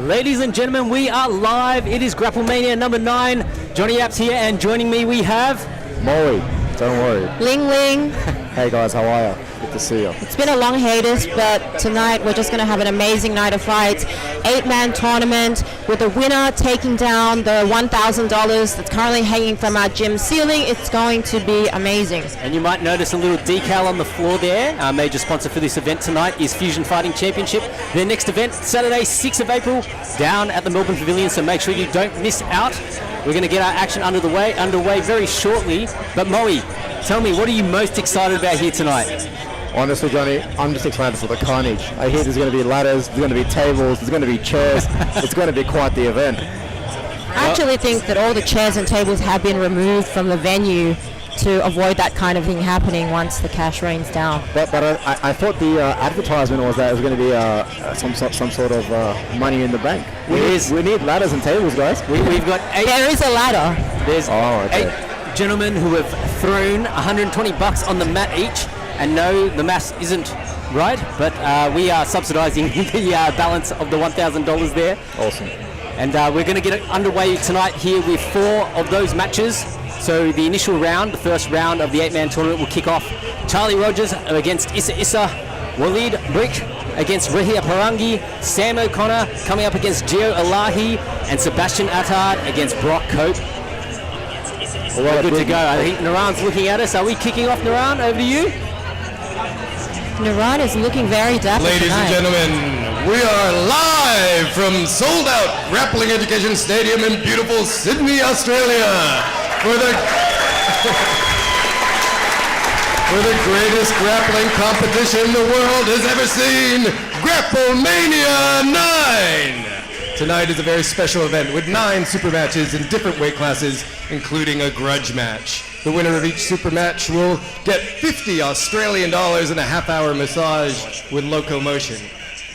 Ladies and gentlemen, we are live. It is Grapple Mania number 9. Johnny Apps here, and joining me we have... Molly, don't worry. Ling Ling. Hey guys, how are you? Good to see you. It's been a long hiatus, but tonight we're just going to have an amazing night of fights. 8-man tournament with the winner taking down the $1,000 that's currently hanging from our gym ceiling. It's going to be amazing. And you might notice a little decal on the floor there. Our major sponsor for this event tonight is Fusion Fighting Championship. Their next event, Saturday, 6th of April, down at the Melbourne Pavilion, so make sure you don't miss out. We're going to get our action underway very shortly. But Molly, tell me, what are you most excited about here tonight? Honestly, Johnny, I'm just excited for the carnage. I hear there's going to be ladders, there's going to be tables, there's going to be chairs. It's going to be quite the event. I actually think that all the chairs and tables have been removed from the venue to avoid that kind of thing happening once the cash rains down. But I thought the advertisement was that it was going to be some sort of money in the bank. We need ladders and tables, guys. We've got 8. There is a ladder. There's okay. 8 gentlemen who have thrown $120 on the mat each. And no, the math isn't right, but we are subsidising the balance of the $1,000 there. Awesome. And we're going to get it underway tonight here with 4 of those matches. So the initial round, the first round of the 8-man tournament will kick off. Charlie Rogers against Issa, Walid Brick against Rahia Parangi, Sam O'Connor coming up against Gio Elahi, and Sebastian Attard against Brock Cope. We're good to go. I think Naran's looking at us. Are we kicking off, Naran? Over to you. Naran is looking very dapper Ladies tonight. and gentlemen, we are live from sold-out Grappling Education Stadium in beautiful Sydney, Australia, for the greatest grappling competition the world has ever seen, Grapple Mania 9. Tonight is a very special event with 9 super matches in different weight classes, including a grudge match. The winner of each super match will get $50 Australian and a half-hour massage with locomotion.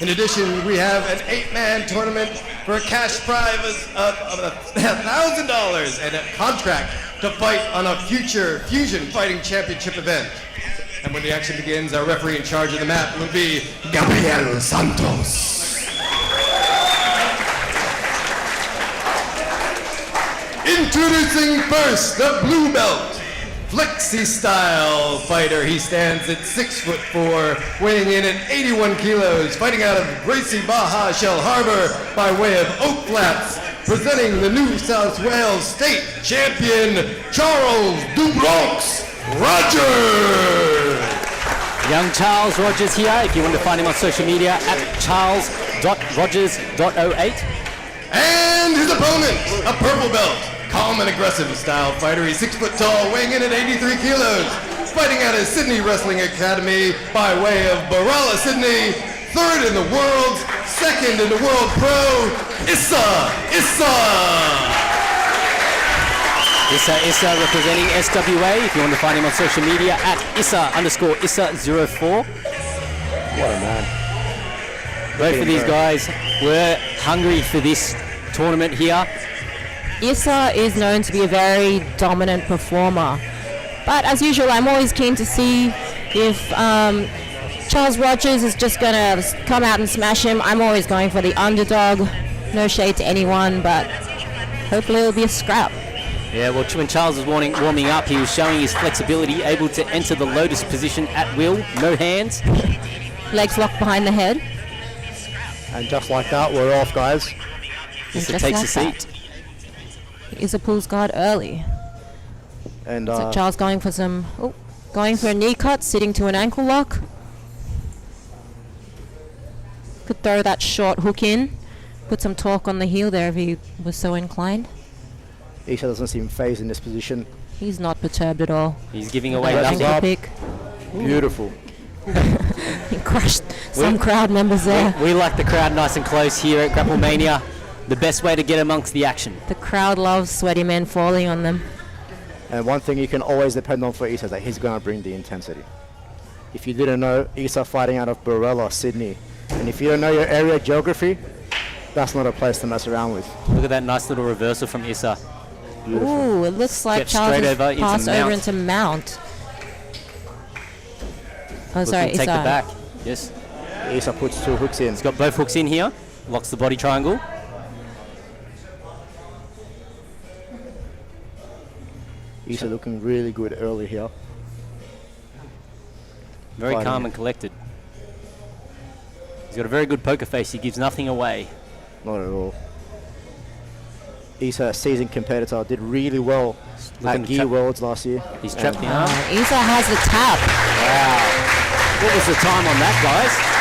In addition, we have an 8-man tournament for a cash prize of $1,000 and a contract to fight on a future Fusion Fighting Championship event. And when the action begins, our referee in charge of the mat will be Gabriel Santos. Introducing first, the blue belt, flexi-style fighter. He stands at 6'4", weighing in at 81 kilos, fighting out of Gracie Baja Shell Harbor by way of Oak Flats, presenting the New South Wales State Champion, Charles Dubronx Rogers. Young Charles Rogers here. If you want to find him on social media, at charles.rogers.08. And his opponent, a purple belt, calm and aggressive style fighter. He's 6 foot tall, weighing in at 83 kilos, fighting out of Sydney Wrestling Academy by way of Barala, Sydney, 3rd in the world, 2nd in the world pro, Issa. Issa representing SWA. If you want to find him on social media, at Issa_Issa04. What a man. Both of these guys were hungry for this tournament here. Issa is known to be a very dominant performer. But as usual, I'm always keen to see if Charles Rogers is just going to come out and smash him. I'm always going for the underdog. No shade to anyone, but hopefully it'll be a scrap. Yeah, well, when Charles was warming up, he was showing his flexibility, able to enter the lotus position at will, no hands. Legs locked behind the head. And just like that, we're off, guys. Issa takes a seat. Issa pulls guard early. And So Charles going for going for a knee cut, sitting to an ankle lock. Could throw that short hook in, put some torque on the heel there if he was so inclined. Issa doesn't seem phased in this position. He's not perturbed at all. He's giving away That's nothing. up. Pick. Beautiful. He crushed some crowd members there. We like the crowd nice and close here at Grapple Mania. The best way to get amongst the action. The crowd loves sweaty men falling on them. And one thing you can always depend on for Issa is that he's going to bring the intensity. If you didn't know, Issa fighting out of Barella, Sydney. And if you don't know your area geography, that's not a place to mess around with. Look at that nice little reversal from Issa. Beautiful. Ooh, it looks like Step Charles straight has over into passed over mount. into mount. Oh, Looking sorry, to take the Issa. back. Yes. Issa puts 2 hooks in. He's got both hooks in here. Locks the body triangle. Isa looking really good early here. Very Fighting calm it. and collected. He's got a very good poker face. He gives nothing away. Not at all. Isa, a seasoned competitor, did really well Looking at to Gear trap- Worlds last year. He's trapped the arm. Isa has the tap. Wow. What was the time on that, guys?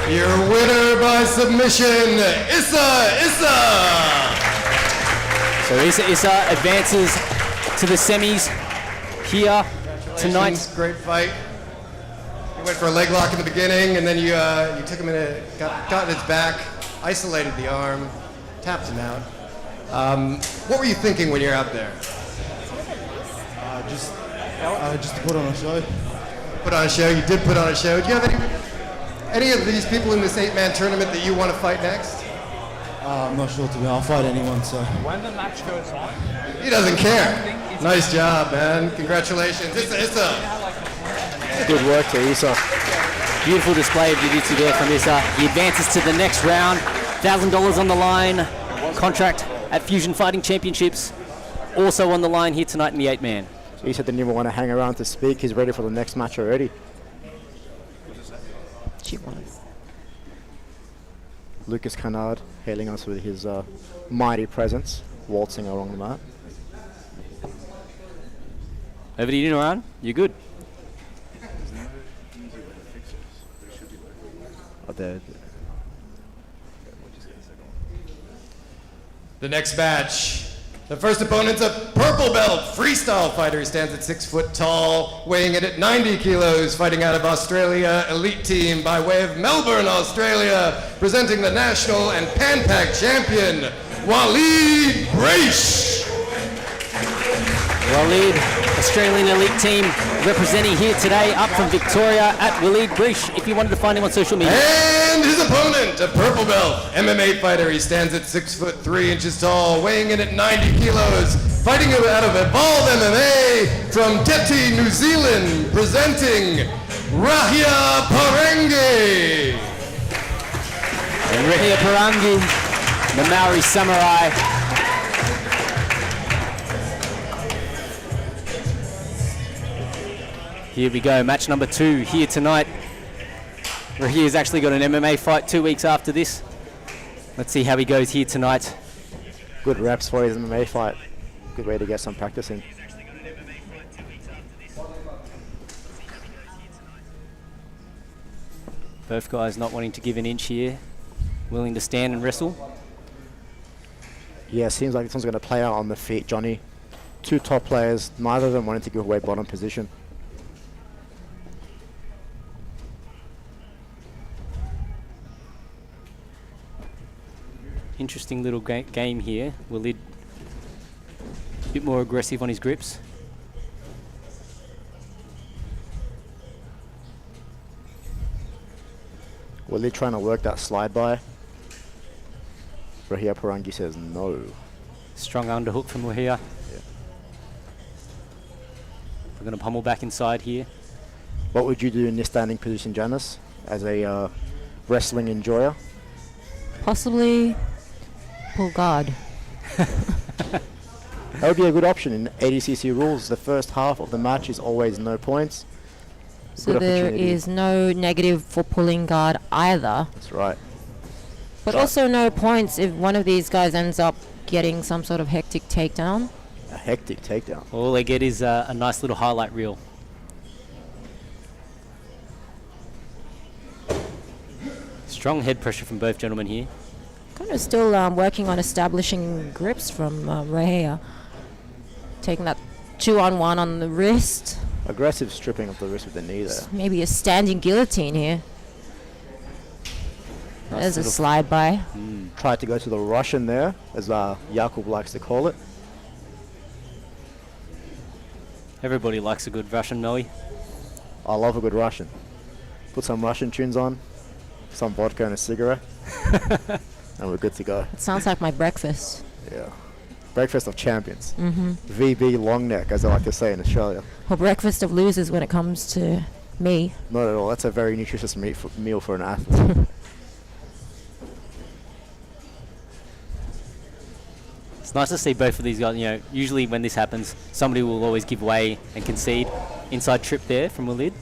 Your winner by submission, Issa. So Issa advances to the semis here tonight. Congratulations, great fight. You went for a leg lock in the beginning, and then you took him got his back, isolated the arm, tapped him out. What were you thinking when you're out there? Just to put on a show. Put on a show. You did put on a show. Do you have any of these people in this 8-man tournament that you want to fight next? I'm not sure to be. I'll fight anyone. So When the match goes on, He doesn't care. Nice job, man. Congratulations. Issa. Good work to Isa. Beautiful display of jiu-jitsu there from Issa. He advances to the next round. $1,000 on the line. Contract at Fusion Fighting Championships. Also on the line here tonight in the 8-man. Isa didn't even want to hang around to speak. He's ready for the next match already. She was. Lucas Canard hailing us with his mighty presence, waltzing along the mat. Over to you, Noran. You're good. Oh, there. The next match. The first opponent's a purple belt freestyle fighter. He stands at 6 foot tall, weighing in at 90 kilos, fighting out of Australia elite team by way of Melbourne, Australia, presenting the national and Pan-Pac champion, Walid Braish. Walid, Australian elite team representing here today, up from Victoria at Walid Brish, if you wanted to find him on social media. And his opponent, a purple belt MMA fighter. He stands at 6 foot 3 inches tall, weighing in at 90 kilos, fighting out of Evolve MMA from Deti, New Zealand, presenting Rahia Parangi. And Rahia Parangi, the Maori samurai. Here we go, match number 2 here tonight. Rahia's actually got an MMA fight 2 weeks after this. Let's see how he goes here tonight. Good reps for his MMA fight. Good way to get some practice in. Both guys not wanting to give an inch here, willing to stand and wrestle. Yeah, seems like this one's going to play out on the feet, Johnny. Two top players, neither of them wanting to give away bottom position. Interesting little game here. Walid a bit more aggressive on his grips. Walid trying to work that slide by. Rahia Parangi says no. Strong underhook from Rahia. Yeah. We're going to pummel back inside here. What would you do in this standing position, Janice, as a wrestling enjoyer? Possibly pull guard. That would be a good option in ADCC rules. The first half of the match is always no points. So Good there opportunity. is no negative for pulling guard either. That's right. But Right. also no points if one of these guys ends up getting some sort of hectic takedown. A hectic takedown. All they get is a nice little highlight reel. Strong head pressure from both gentlemen here. Kind of still working on establishing grips from Rahia. Taking that 2-on-1 on the wrist. Aggressive stripping of the wrist with the knee there. Maybe a standing guillotine here. There's a little- slide by. Tried to go to the Russian there, as Jakub likes to call it. Everybody likes a good Russian Noe. I love a good Russian. Put some Russian tunes on, some vodka and a cigarette, and we're good to go. It sounds like my breakfast. Yeah. Breakfast of champions. VB long neck, as I like to say in Australia. Or breakfast of losers when it comes to me. Not at all. That's a very nutritious meal for an athlete. nice to see both of these guys. You know, usually when this happens, somebody will always give way and concede. Inside trip there from Walid.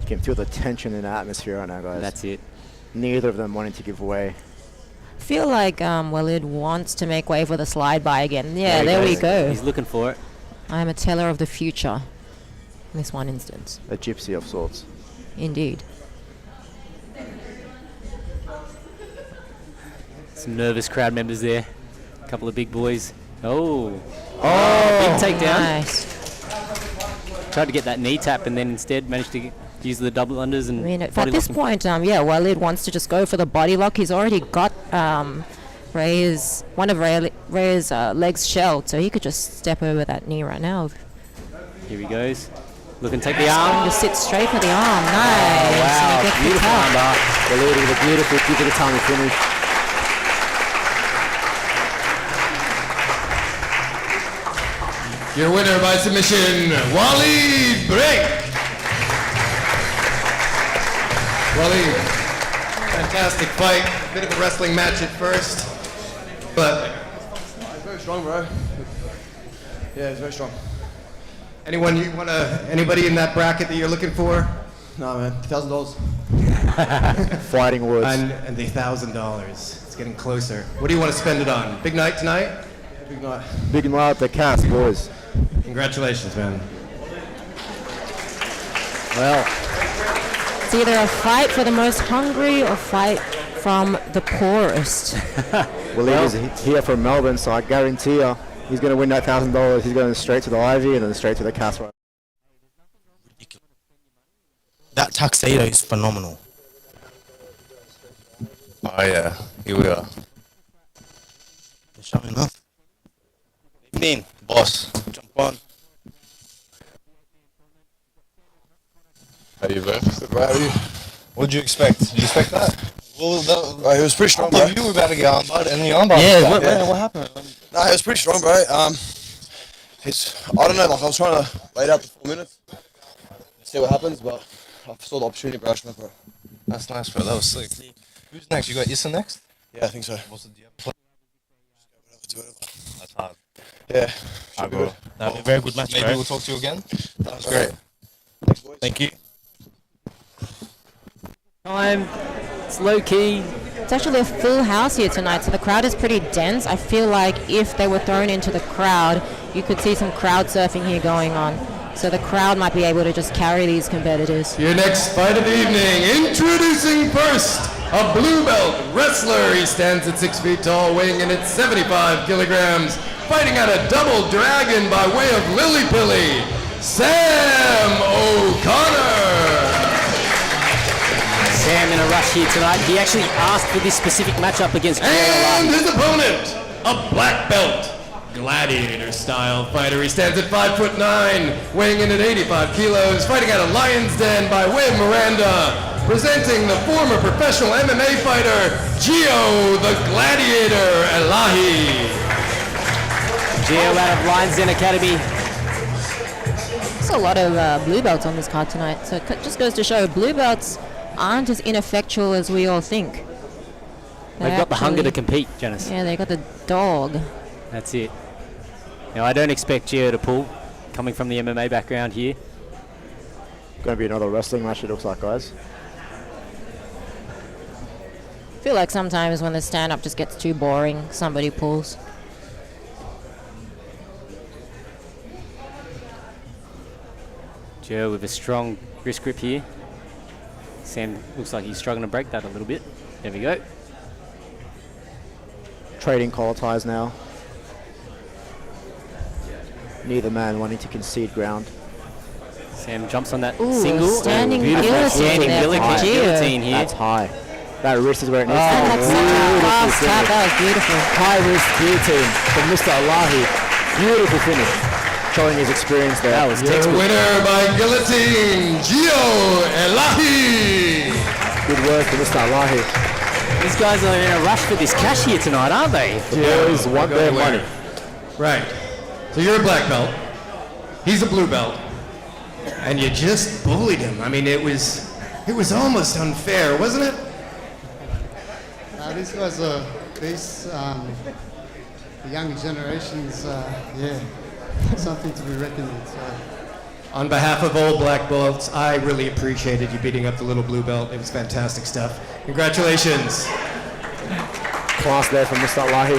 You can feel the tension in the atmosphere right now, guys. That's it. Neither of them wanting to give way. I feel like Walid wants to make way for the slide by again. Yeah, there we go. He's looking for it. I am a teller of the future in this one instance. A gypsy of sorts. Indeed. Some nervous crowd members there. A couple of big boys. Oh, big takedown. Nice. Tried to get that knee tap and then instead managed to use the double unders and I mean, at body this lock. point, Walid wants to just go for the body lock. He's already got one of Ray's legs shelled, so he could just step over that knee right now. Here he goes. Looking to take the arm. To sit straight for the arm. Nice. Wow, And he gets the beautiful tap. armbar. Walid with a beautiful Kizakatami finish. Your winner by submission, Walid Break. Walid, fantastic fight. Bit of a wrestling match at first, but Very strong, bro. Yeah, he's very strong. anybody in that bracket that you're looking for? Nah, man. $1,000. Fighting words. And the $1,000. It's getting closer. What do you want to spend it on? Big night tonight? Big night. Big night at the cast, boys. Congratulations, man. Well, It's either a fight for the most hungry or fight from the poorest. Walid is here from Melbourne, so I guarantee you he's going to win that $1,000. He's going straight to the Ivy and then straight to the cast. Right. That tuxedo is phenomenal. Oh yeah, here we are. They're showing off. Evening, boss. Jump on. How you, bro? How are you? What did you expect? Did you expect that? Well, It was pretty strong, bro. you were about to get armbarred, and the armbar. Yeah, was back. what happened? No, it was pretty strong, bro. I don't know, like I was trying to wait out the 4 minutes, see what happens, but I saw the opportunity, bro. I just went for it. That's nice, bro. That was sick. Who's next? You got Issa next? Yeah, I think so. What's the deal? Do whatever. That's hard. Yeah, Alright, should be bro. good. That was a very good match, Maybe bro. we'll talk to you again. That's great. Thank you. Time. It's low key. It's actually a full house here tonight, so the crowd is pretty dense. I feel like if they were thrown into the crowd, you could see some crowd surfing here going on. So the crowd might be able to just carry these competitors. Your next fight of the evening, introducing first, a blue belt wrestler. He stands at 6 feet tall, weighing in at 75 kilograms, fighting out a double dragon by way of Lily Pilly, Sam O'Connor. Sam in a rush here tonight. He actually asked for this specific matchup against And Jay his opponent, a black belt gladiator style fighter. He stands at 5'9", weighing in at 85 kilos, fighting out of Lion's Den by way of Miranda, presenting the former professional MMA fighter, Gio the Gladiator Elahi. Gio out of Lions Den Academy. There's a lot of blue belts on this card tonight, so it just goes to show blue belts aren't as ineffectual as we all think. They've got the hunger to compete, Janice. Yeah, they got the dog. That's it. Now, I don't expect Gio to pull, coming from the MMA background here. Going to be another wrestling match, it looks like, guys. I feel like sometimes when the stand-up just gets too boring, somebody pulls. Gio with a strong wrist grip here. Sam looks like he's struggling to break that a little bit. There we go. Trading collar ties now. Neither man wanting to concede ground. Sam jumps on that Ooh, single. standing Beautiful guillotine standing there from Gio. guillotine here. That's high. That wrist is where it needs And to that's be. such a Beautiful fast tap. finish. That was beautiful. High wrist guillotine from Mr. Elahi. Beautiful finish. Showing his experience there. That was Your textbook. winner by guillotine, Gio Elahi. Good work for Mr. Elahi. These guys are in a rush for this cash here tonight, aren't they? Boys want Go their anywhere. money. Right. So you're a black belt. He's a blue belt. And you just bullied him. I mean, it was It was almost unfair, wasn't it? These guys are the younger generations. Something to be reckoned with. So. On behalf of all black belts, I really appreciated you beating up the little blue belt. It was fantastic stuff. Congratulations. Class there from Mr. Lahi.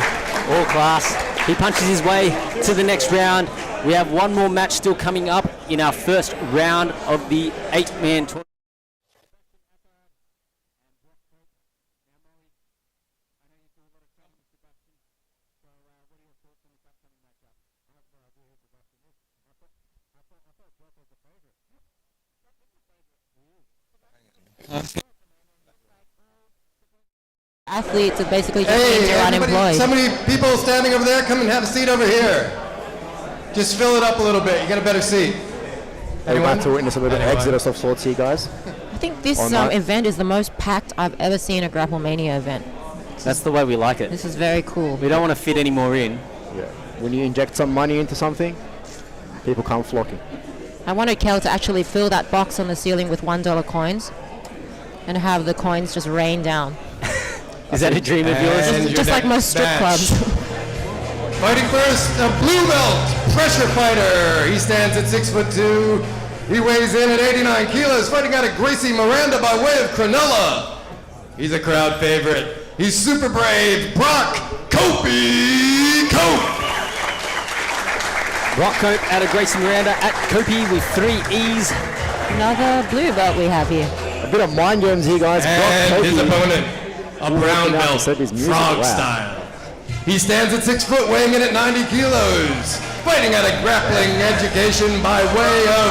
All class. He punches his way to the next round. We have one more match still coming up in our first round of the 8-man tournament. Athletes are basically just means you're unemployed. So many people standing over there, come and have a seat over here. Just fill it up a little bit. You got a better seat. We're about to witness a little bit of exodus of sorts here, guys. I think this event is the most packed I've ever seen a Grapple Mania event. That's the way we like it. This is very cool. We don't want to fit any more in. Yeah. When you inject some money into something, people come flocking. I wanted Kel to actually fill that box on the ceiling with $1 coins and have the coins just rain down. Is that a dream of yours? Just like most strip clubs. Fighting first, a blue belt pressure fighter. He stands at 6'2". He weighs in at 89 kilos, fighting out of Gracie Miranda by way of Cronulla. He's a crowd favorite. He's super brave, Brock Kopi Cope. Brock Cope out of Gracie Miranda at Kopi with 3 E's. Another blue belt we have here. A bit of mind games here, guys. And his opponent, a brown belt, frog style. He stands at 6 foot, weighing in at 90 kilos. Fighting out of Grappling Education by way of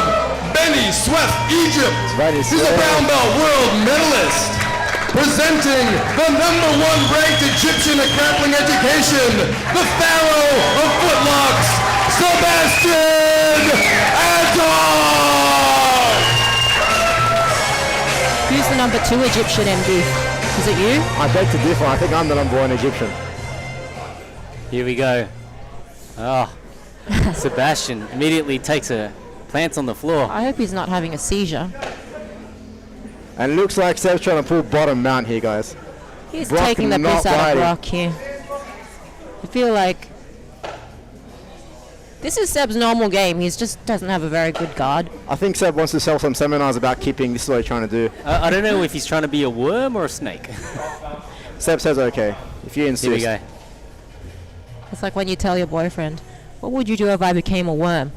Beni Suef, Egypt. He's a brown belt world medalist. Presenting the #1 ranked Egyptian at Grappling Education, the Pharaoh of Footlocks, Sebastian Anton! Who's the #2 Egyptian MD? Is it you? I beg to differ. I think I'm the #1 Egyptian. Here we go. Oh, Sebastian immediately takes a plants on the floor. I hope he's not having a seizure. And it looks like Seb's trying to pull bottom mount here, guys. He's Brock taking the not piss out of riding. Brock here. I feel like this is Seb's normal game. He just doesn't have a very good guard. I think Seb wants to sell some seminars about keeping. This is what he's trying to do. I don't know if he's trying to be a worm or a snake. Seb says okay, if you insist. Here we go. It's like when you tell your boyfriend, what would you do if I became a worm?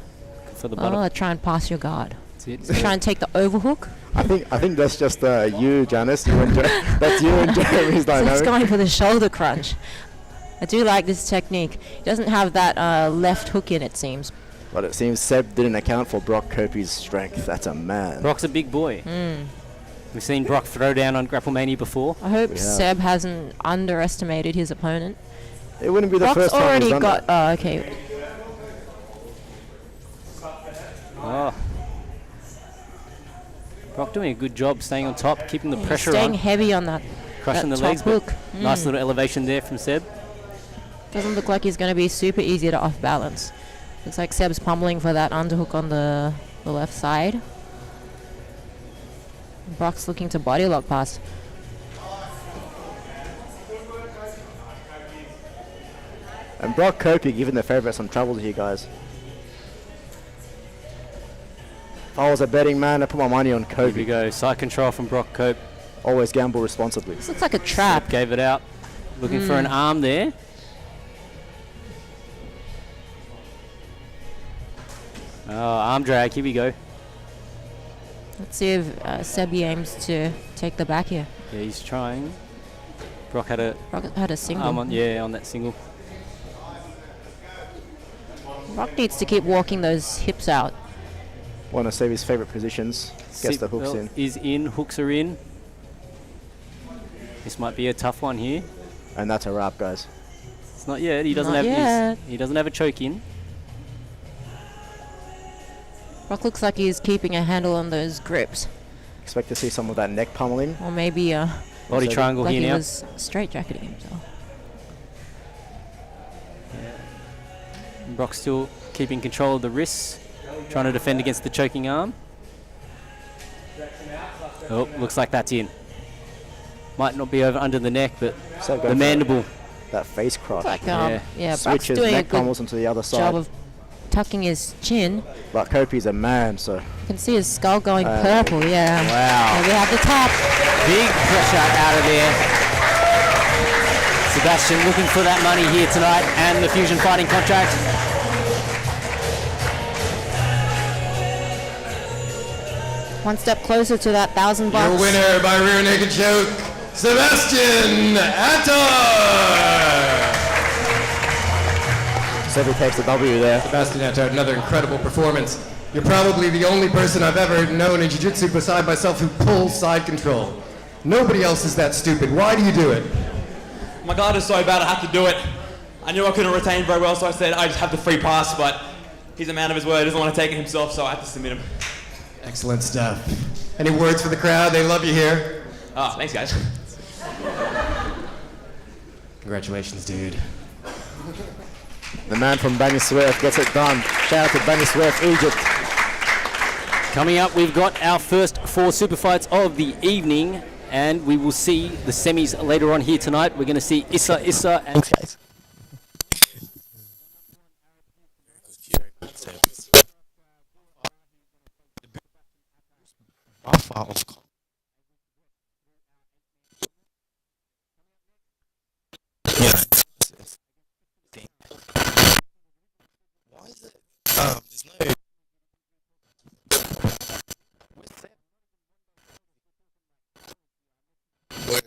For the bottom. Oh, try and pass your guard. That's it. Try and take the overhook. I think that's just you, Janice. That's you and Jeremy's So he's dynamic. going for the shoulder crunch. I do like this technique. He doesn't have that left hook in, it seems. But it seems Seb didn't account for Brock Kopi's strength. That's a man. Brock's a big boy. We've seen Brock throw down on Grapple Mania before. I hope Seb hasn't underestimated his opponent. It wouldn't be the Brock's first time already he's done got. that. Okay. Oh. Brock doing a good job staying on top, keeping the pressure Staying on, heavy on that. crushing that the top legs. hook. But nice little elevation there from Seb. Doesn't look like he's going to be super easy to off balance. Looks like Seb's pummeling for that underhook on the left side. Brock's looking to body lock pass. And Brock Kopi giving the favourite some trouble here, guys. If I was a betting man, I'd put my money on Here we Kopi. go. Side control from Brock Cope. Always gamble responsibly. This looks like a trap. Gave it out. Looking for an arm there. Oh, arm drag. Here we go. Let's see if Sebi aims to take the back here. Yeah, he's trying. Brock had a Brock had a single. arm on, yeah, on that single. Brock needs to keep walking those hips out. One of Sebi's favourite positions. Gets the hooks in. Is in. Hooks are in. This might be a tough one here. And that's a wrap, guys. It's not yet. He doesn't Not have. yet. He doesn't have a choke in. Brock looks like he's keeping a handle on those grips. Expect to see some of that neck pummeling. Or maybe Body So triangle like here he now. was straight jacketing himself. Brock still keeping control of the wrists, trying to defend against the choking arm. Oh, looks like that's in. Might not be over under the neck, but So go the for mandible. that face crush. Like, Yeah. Buck's Switches doing a neck good pummels onto the other job side. of tucking his chin. But Kopi's a man, so You can see his skull going purple, yeah. Wow. There we have the tap. Big pressure out of there. Sebastian looking for that money here tonight and the Fusion Fighting contract. One step closer to that $1,000. Your winner by rear naked choke, Sebastian Attar. So he takes the W there. Sebastian Attar, another incredible performance. You're probably the only person I've ever known in jiu-jitsu beside myself who pulls side control. Nobody else is that stupid. Why do you do it? My guard is so bad I had to do it. I knew I couldn't retain very well, so I said I just have the free pass, but he's a man of his word, doesn't want to take it himself, so I had to submit him. Excellent stuff. Any words for the crowd? They love you here. Oh, thanks guys. Congratulations, dude. The man from Bani Swerve gets it done. Shout out to Bani Swerve, Egypt. Coming up, we've got our first 4 super fights of the evening, and we will see the semis later on here tonight. We're going to see Issa and... Thanks, guys. Alpha of yeah. Why is it? There's no.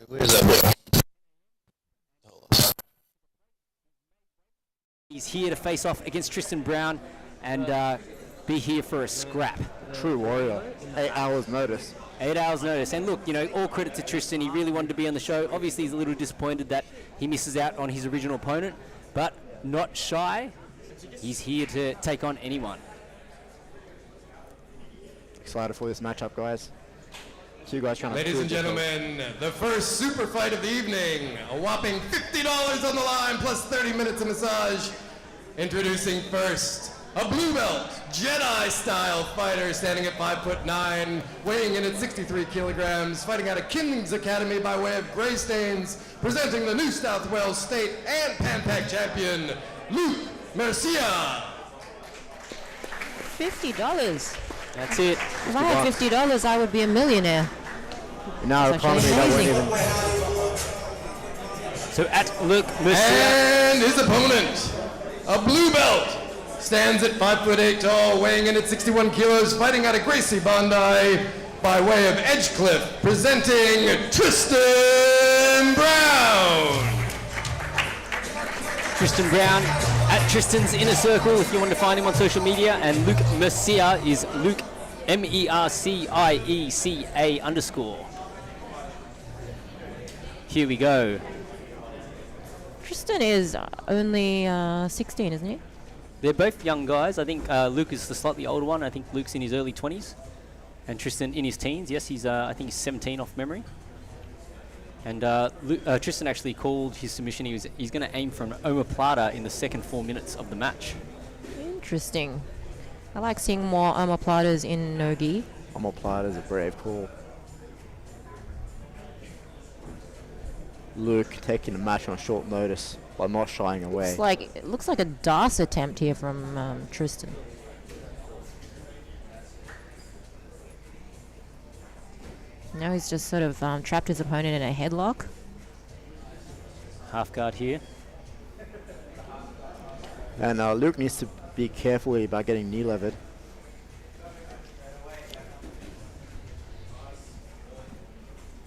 Where is that boy? He's here to face off against Tristan Brown and be here for a scrap. True warrior. 8 hours notice. 8 hours notice. And look, you know, all credit to Tristan. He really wanted to be on the show. Obviously, he's a little disappointed that he misses out on his original opponent, but not shy. He's here to take on anyone. Excited for this matchup, guys. Two guys trying to Ladies prove and themselves. gentlemen, the first super fight of the evening. A whopping $50 on the line plus 30 minutes of massage. Introducing first, a blue belt, Jedi-style fighter standing at 5'9", weighing in at 63 kilograms, fighting out of King's Academy by way of Greystanes, presenting the New South Wales State and Pan Pac champion, Luke Mercia. $50. That's it. If I had $50, I would be a millionaire. In our That's actually economy, that won't amazing. even... So at Luke Mercia. And his opponent, a blue belt, stands at 5'8" tall, weighing in at 61 kilos, fighting out of Gracie Bondi by way of Edgecliff, presenting Tristan Brown. Tristan Brown at Tristan's Inner Circle if you want to find him on social media, and Luke Mercia is Luke MERCIECA_. Here we go. Tristan is only 16, isn't he? They're both young guys. I think Luke is the slightly older one. I think Luke's in his early 20s, and Tristan in his teens. Yes, he's I think he's 17 off memory. And Tristan actually called his submission. He's going to aim for an omoplata in the second 4 minutes of the match. Interesting. I like seeing more omoplatas in no-gi. Omoplata is a brave call. Luke taking the match on short notice by not shying away. It looks like a DAS attempt here from Tristan. Now he's just sort of trapped his opponent in a headlock. Half guard here. And Luke needs to be careful about getting knee levered.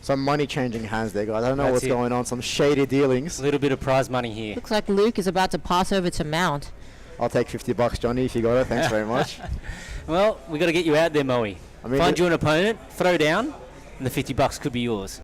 Some money changing hands there, guys. I don't know what's going on. Some shady dealings. A little bit of prize money here. Looks like Luke is about to pass over to Mount. I'll take $50, Johnny, if you got it. Thanks very much. Well, we got to get you out there, Moe. I mean, Find you an opponent, throw down, and the $50 could be yours.